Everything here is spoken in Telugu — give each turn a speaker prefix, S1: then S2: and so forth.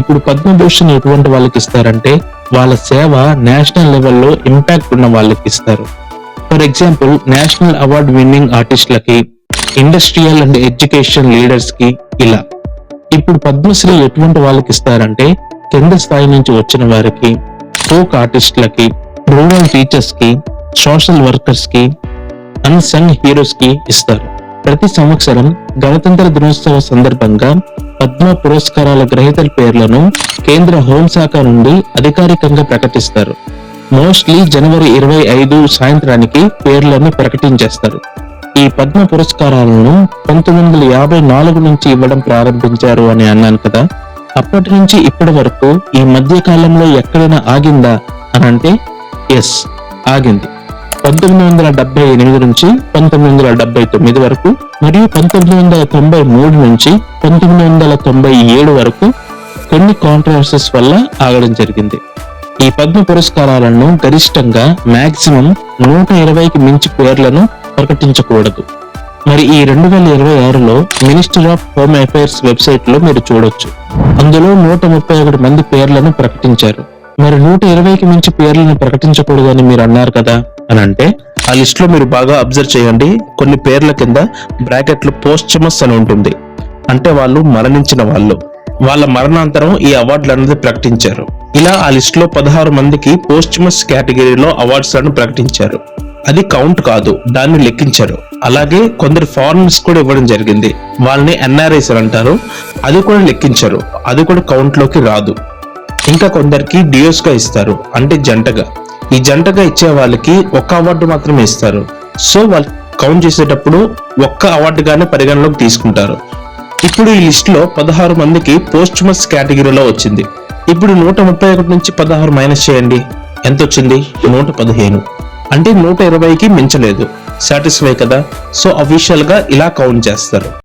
S1: ఇప్పుడు పద్మభూషణ్ ఎటువంటి వాళ్ళకి ఇస్తారంటే వాళ్ళ సేవ నేషనల్ లెవెల్లో ఇంపాక్ట్ ఉన్న వాళ్ళకి ఇస్తారు. For example national award winning ఆర్టిస్టులకి, ఇండస్ట్రియల్ అండ్ ఎడ్యుకేషన్ లీడర్స్ కి ఇలా. ఇప్పుడు పద్మశ్రీ ఎటువంటి వాళ్ళకి ఇస్తారంటే కింద స్థాయి నుంచి వచ్చిన వారికి, ఫోక్ ఆర్టిస్టులకి, రూరల్ టీచర్స్ కి, సోషల్ వర్కర్స్ కి, అన్సంగ్ హీరోస్ కి ఇస్తారు. ప్రతి సంవత్సరం గణతంత్ర దినోత్సవ సందర్భంగా పద్మ పురస్కారాల గ్రహీతల పేర్లను కేంద్ర హోంశాఖ నుండి అధికారికంగా ప్రకటిస్తారు. మోస్ట్లీ జనవరి 25 సాయంత్రానికి పేర్లను ప్రకటించేస్తారు. ఈ పద్మ పురస్కారాలను 1954 నుంచి ఇవ్వడం ప్రారంభించారు అని అన్నాను కదా. అప్పటి నుంచి ఇప్పటి వరకు ఈ మధ్య కాలంలో ఎక్కడైనా ఆగిందా అని అంటే ఎస్, ఆగింది. 1978 నుంచి 1979 వరకు మరియు 1993 నుంచి 1997 వరకు కొన్ని కాంట్రవర్సీస్ వల్ల ఆగడం జరిగింది. ఈ పద్మ పురస్కారాలను గరిష్టంగా మాక్సిమం 120కి మించి పేర్లను ప్రకటించకూడదు. మరి ఈ 2026లో minister of home affairs website లో మీరు చూడొచ్చు. అందులో 131 మంది పేర్లను ప్రకటించారు. మరి 120కి మించి పేర్లను ప్రకటించకూడదని మీరు అన్నారు కదా అని అంటే ఆ లిస్ట్ లో మీరు బాగా అబ్జర్వ్ చేయండి. కొన్ని పేర్ల కింద బ్రాకెట్లు పోస్టమస్ అని ఉంటుంది. అంటే వాళ్ళు మరణించిన వాళ్ళు, వాళ్ళ మరణాంతరం ఈ అవార్డులు అనేది ప్రకటించారు. ఇలా ఆ లిస్ట్ లో 16 మందికి పోస్టమస్ కేటగిరీలో అవార్డ్స్ లను ప్రకటించారు. అది కౌంట్ కాదు, దాన్ని లెక్కించారు. అలాగే కొందరు ఫారినర్స్ కూడా ఇవ్వడం జరిగింది. వాళ్ళని ఎన్ఆర్ఐస్ అంటారు. అది కూడా లెక్కించారు. అది కూడా కౌంట్ లోకి రాదు. ఇంకా కొందరికి డియోస్ గా ఇస్తారు, అంటే జంటగా. ఈ జంటగా ఇచ్చే వాళ్ళకి ఒక్క అవార్డు మాత్రమే ఇస్తారు. సో వాళ్ళు కౌంట్ చేసేటప్పుడు ఒక్క అవార్డుగానే పరిగణలోకి తీసుకుంటారు. ఇప్పుడు ఈ లిస్ట్ లో 16 మందికి పోస్టమస్ కేటగిరీలో వచ్చింది. ఇప్పుడు 131 నుంచి 16 మైనస్ చేయండి, ఎంత వచ్చింది? 115. అంటే 120కి మించలేదు. సాటిస్ఫై కదా. సో అఫీషియల్ గా ఇలా కౌంట్ చేస్తారు.